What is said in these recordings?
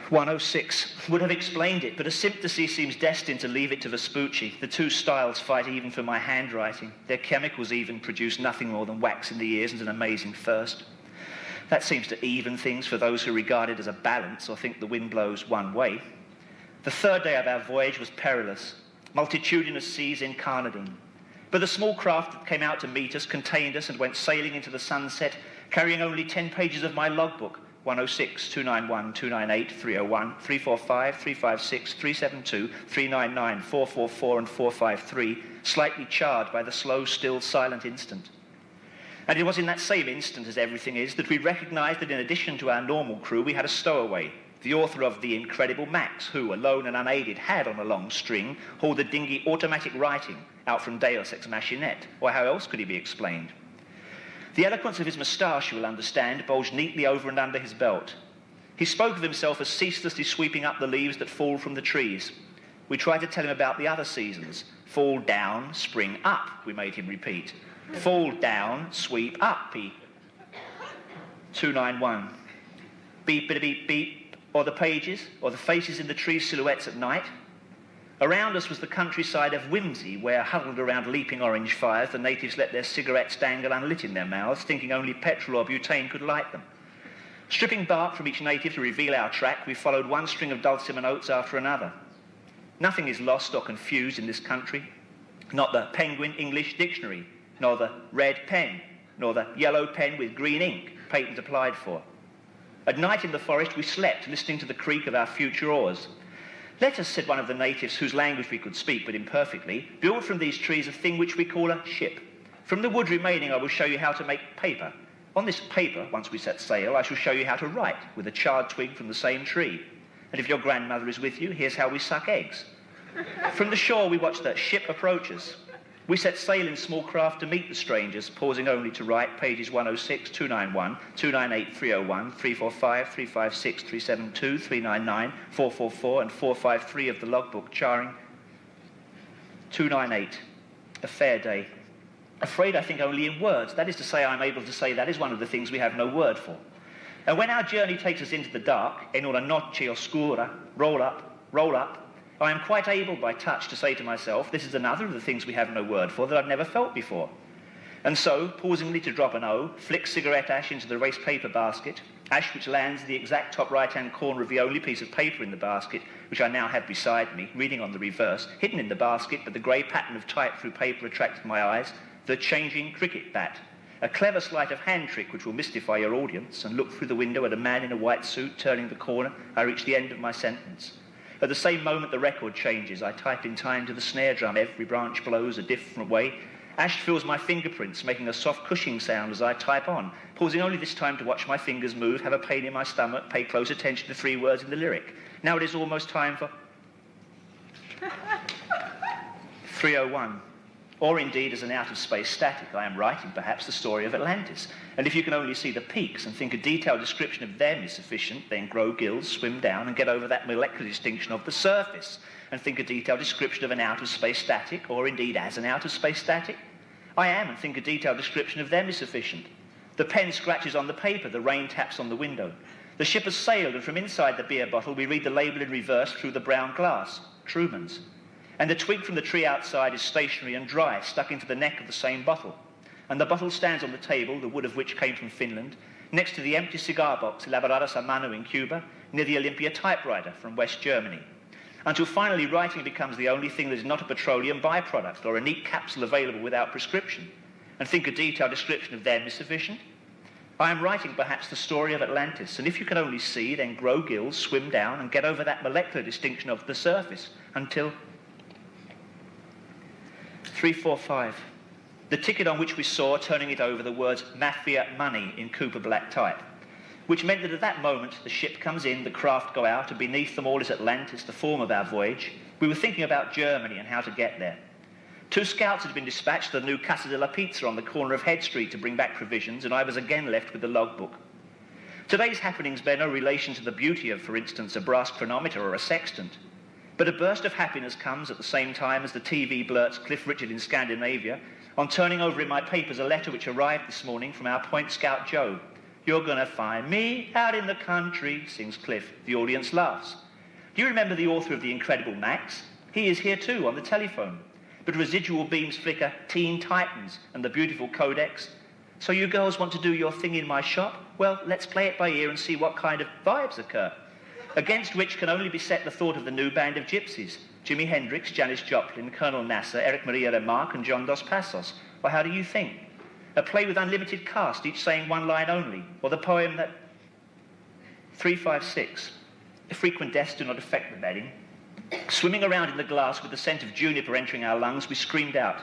106 would have explained it, but asymptocy seems destined to leave it to Vespucci. The two styles fight even for my handwriting. Their chemicals even produce nothing more than wax in the ears and an amazing thirst. That seems to even things for those who regard it as a balance or think the wind blows one way. The third day of our voyage was perilous. Multitudinous seas incarnadine. But the small craft that came out to meet us contained us and went sailing into the sunset, carrying only 10 pages of my logbook, 106, 291, 298, 301, 345, 356, 372, 399, 444 and 453, slightly charred by the slow, still, silent instant. And it was in that same instant, as everything is, that we recognised that in addition to our normal crew, we had a stowaway, the author of The Incredible Max, who, alone and unaided, had, on a long string, hauled the dinghy Automatic Writing out from Deus Ex Machinette. Or how else could he be explained? The eloquence of his moustache, you will understand, bulged neatly over and under his belt. He spoke of himself as ceaselessly sweeping up the leaves that fall from the trees. We tried to tell him about the other seasons. Fall down, spring up, we made him repeat. Fall down, sweep up, beep. 291. Beep, beep, beep, beep. Or the pages, or the faces in the tree silhouettes at night. Around us was the countryside of Whimsy, where, huddled around leaping orange fires, the natives let their cigarettes dangle unlit in their mouths, thinking only petrol or butane could light them. Stripping bark from each native to reveal our track, we followed one string of dulcimer notes after another. Nothing is lost or confused in this country. Not the Penguin English Dictionary, nor the red pen, nor the yellow pen with green ink, patent applied for. At night in the forest we slept, listening to the creak of our future oars. Let us, said one of the natives, whose language we could speak but imperfectly, build from these trees a thing which we call a ship. From the wood remaining I will show you how to make paper. On this paper, once we set sail, I shall show you how to write with a charred twig from the same tree. And if your grandmother is with you, here's how we suck eggs. From the shore we watch the ship approaches. We set sail in small craft to meet the strangers, pausing only to write pages 106, 291, 298, 301, 345, 356, 372, 399, 444 and 453 of the logbook, charring 298. A fair day. Afraid I think only in words. That is to say, I'm able to say that is one of the things we have no word for. And when our journey takes us into the dark, en una noche oscura, roll up, I am quite able by touch to say to myself, this is another of the things we have no word for that I've never felt before. And so, pausingly to drop an O, flick cigarette ash into the waste paper basket, ash which lands in the exact top right-hand corner of the only piece of paper in the basket, which I now have beside me, reading on the reverse, hidden in the basket, but the grey pattern of type through paper attracted my eyes, the changing cricket bat. A clever sleight of hand trick which will mystify your audience, and look through the window at a man in a white suit turning the corner, I reach the end of my sentence. At the same moment the record changes. I type in time to the snare drum. Every branch blows a different way. Ash fills my fingerprints, making a soft cushing sound as I type on, pausing only this time to watch my fingers move, have a pain in my stomach, pay close attention to 3 words in the lyric. Now it is almost time for 301. Or indeed, as an out-of-space static, I am writing perhaps the story of Atlantis. And if you can only see the peaks and think a detailed description of them is sufficient, then grow gills, swim down, and get over that molecular distinction of the surface, and think a detailed description of an out-of-space static, or indeed as an out-of-space static. I am, and think a detailed description of them is sufficient. The pen scratches on the paper, the rain taps on the window. The ship has sailed, and from inside the beer bottle we read the label in reverse through the brown glass, Truman's. And the twig from the tree outside is stationary and dry, stuck into the neck of the same bottle. And the bottle stands on the table, the wood of which came from Finland, next to the empty cigar box elaboradas a mano in Cuba, near the Olympia typewriter from West Germany. Until finally writing becomes the only thing that is not a petroleum byproduct or a neat capsule available without prescription. And think a detailed description of them is sufficient. I am writing perhaps the story of Atlantis, and if you can only see, then grow gills, swim down, and get over that molecular distinction of the surface, until 345. The ticket on which we saw, turning it over, the words Mafia Money in Cooper black type, which meant that at that moment the ship comes in, the craft go out, and beneath them all is Atlantis, the form of our voyage. We were thinking about Germany and how to get there. 2 scouts had been dispatched to the new Casa de la Pizza on the corner of Head Street to bring back provisions, and I was again left with the logbook. Today's happenings bear no relation to the beauty of, for instance, a brass chronometer or a sextant. But a burst of happiness comes at the same time as the TV blurts Cliff Richard in Scandinavia on turning over in my papers a letter which arrived this morning from our Point Scout Joe. You're gonna find me out in the country, sings Cliff. The audience laughs. Do you remember the author of The Incredible Max? He is here too, on the telephone. But residual beams flicker Teen Titans and the beautiful Codex. So you girls want to do your thing in my shop? Well, let's play it by ear and see what kind of vibes occur. Against which can only be set the thought of the new band of gypsies. Jimi Hendrix, Janis Joplin, Colonel Nasser, Eric Maria Remarque and John Dos Passos. Well, how do you think? A play with unlimited cast, each saying one line only. Or the poem that... 356. The frequent deaths do not affect the bedding. Swimming around in the glass with the scent of juniper entering our lungs, we screamed out.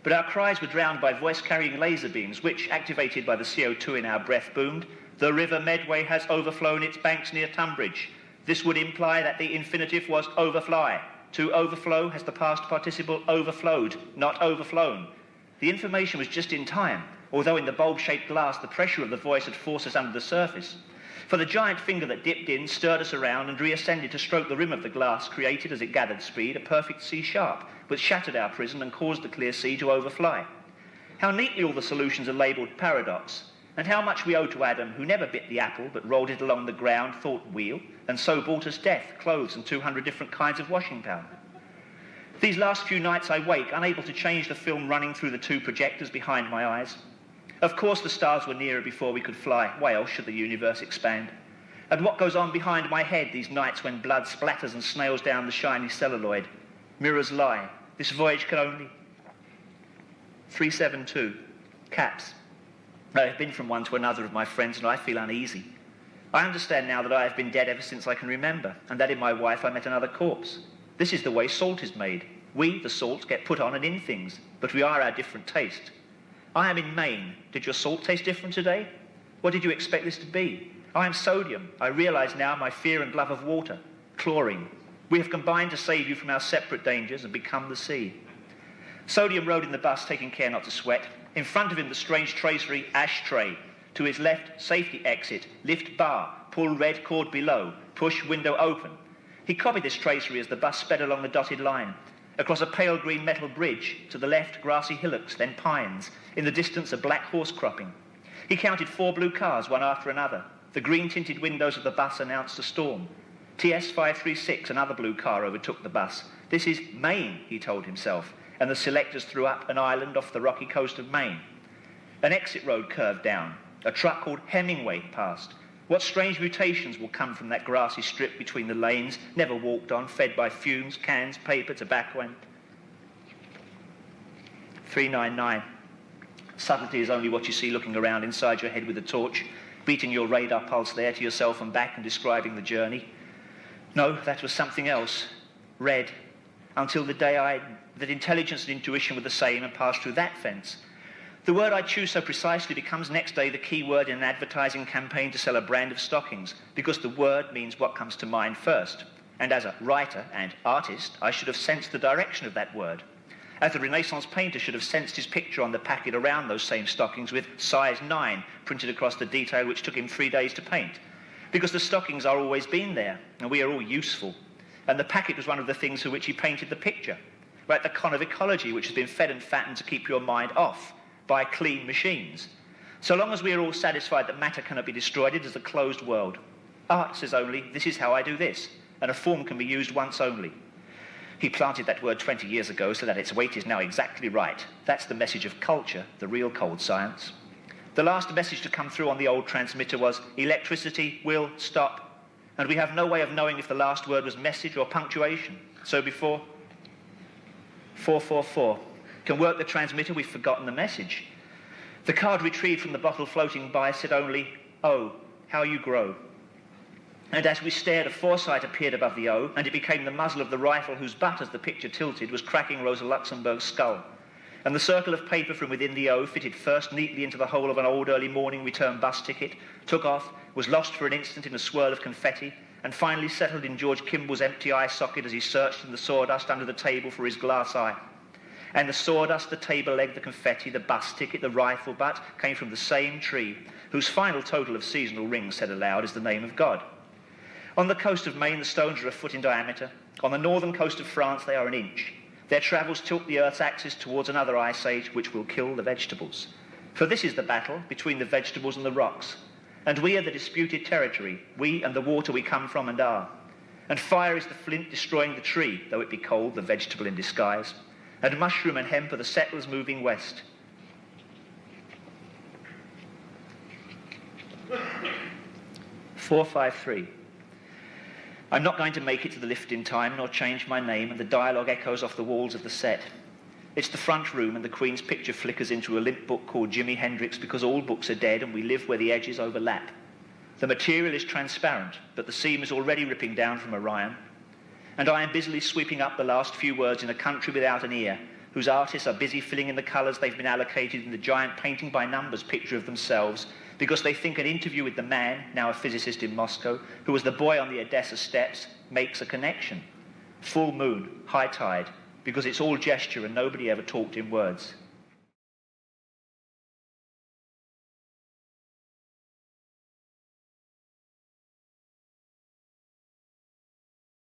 But our cries were drowned by voice-carrying laser beams, which, activated by the CO2 in our breath, boomed, "The River Medway has overflown its banks near Tunbridge. This would imply that the infinitive was overfly. To overflow has the past participle overflowed, not overflown." The information was just in time, although in the bulb-shaped glass the pressure of the voice had forced us under the surface. For the giant finger that dipped in stirred us around and reascended to stroke the rim of the glass, created, as it gathered speed, a perfect C-sharp, which shattered our prison and caused the clear sea to overfly. How neatly all the solutions are labelled paradox, and how much we owe to Adam, who never bit the apple but rolled it along the ground, thought wheel, and so brought us death, clothes, and 200 different kinds of washing powder. These last few nights I wake, unable to change the film running through the two projectors behind my eyes. Of course the stars were nearer before we could fly. Why else should the universe expand? And what goes on behind my head these nights when blood splatters and snails down the shiny celluloid? Mirrors lie. This voyage can only... 372. Caps. I have been from one to another of my friends and I feel uneasy. I understand now that I have been dead ever since I can remember, and that in my wife I met another corpse. This is the way salt is made. We, the salt, get put on and in things, but we are our different taste. I am in Maine. Did your salt taste different today? What did you expect this to be? I am sodium. I realise now my fear and love of water. Chlorine. We have combined to save you from our separate dangers and become the sea. Sodium rode in the bus, taking care not to sweat. In front of him, the strange tracery, ashtray. To his left, safety exit, lift bar, pull red cord below, push window open. He copied this tracery as the bus sped along the dotted line. Across a pale green metal bridge, to the left, grassy hillocks, then pines. In the distance, a black horse cropping. He counted 4 blue cars, one after another. The green-tinted windows of the bus announced a storm. TS-536, another blue car, overtook the bus. This is Maine, he told himself, and the selectors threw up an island off the rocky coast of Maine. An exit road curved down. A truck called Hemingway passed. What strange mutations will come from that grassy strip between the lanes, never walked on, fed by fumes, cans, paper, tobacco, and... 399. Subtlety is only what you see looking around inside your head with a torch, beating your radar pulse there to yourself and back and describing the journey. No, that was something else. Red. Until the day that intelligence and intuition were the same and passed through that fence. The word I choose so precisely becomes next day the key word in an advertising campaign to sell a brand of stockings, because the word means what comes to mind first. And as a writer and artist, I should have sensed the direction of that word. As the Renaissance painter should have sensed his picture on the packet around those same stockings with size 9 printed across the detail which took him 3 days to paint. Because the stockings are always been there, and we are all useful. And the packet was one of the things for which he painted the picture. Like the con of ecology, which has been fed and fattened to keep your mind off by clean machines. So long as we are all satisfied that matter cannot be destroyed, it is a closed world. Art says only, this is how I do this, and a form can be used once only. He planted that word 20 years ago so that its weight is now exactly right. That's the message of culture, the real cold science. The last message to come through on the old transmitter was, electricity will stop. And we have no way of knowing if the last word was message or punctuation. So before 444 can work the transmitter, we've forgotten the message. The card retrieved from the bottle floating by said only, "Oh, how you grow." And as we stared, a foresight appeared above the O, and it became the muzzle of the rifle whose butt, as the picture tilted, was cracking Rosa Luxemburg's skull. And the circle of paper from within the O fitted first neatly into the hole of an old early morning return bus ticket, took off, was lost for an instant in a swirl of confetti, and finally settled in George Kimball's empty eye socket as he searched in the sawdust under the table for his glass eye. And the sawdust, the table leg, the confetti, the bus ticket, the rifle butt came from the same tree, whose final total of seasonal rings, said aloud, is the name of God. On the coast of Maine, the stones are a foot in diameter. On the northern coast of France, they are an inch. Their travels tilt the Earth's axis towards another ice age, which will kill the vegetables. For this is the battle between the vegetables and the rocks. And we are the disputed territory, we and the water we come from and are. And fire is the flint destroying the tree, though it be cold, the vegetable in disguise. And mushroom and hemp are the settlers moving west. "453. I'm not going to make it to the lift in time, nor change my name, and the dialogue echoes off the walls of the set. It's the front room, and the Queen's picture flickers into a limp book called Jimi Hendrix, because all books are dead and we live where the edges overlap. The material is transparent, but the seam is already ripping down from Orion. And I am busily sweeping up the last few words in a country without an ear, whose artists are busy filling in the colours they've been allocated in the giant painting by numbers picture of themselves, because they think an interview with the man, now a physicist in Moscow, who was the boy on the Odessa steps, makes a connection. Full moon, high tide, because it's all gesture and nobody ever talked in words.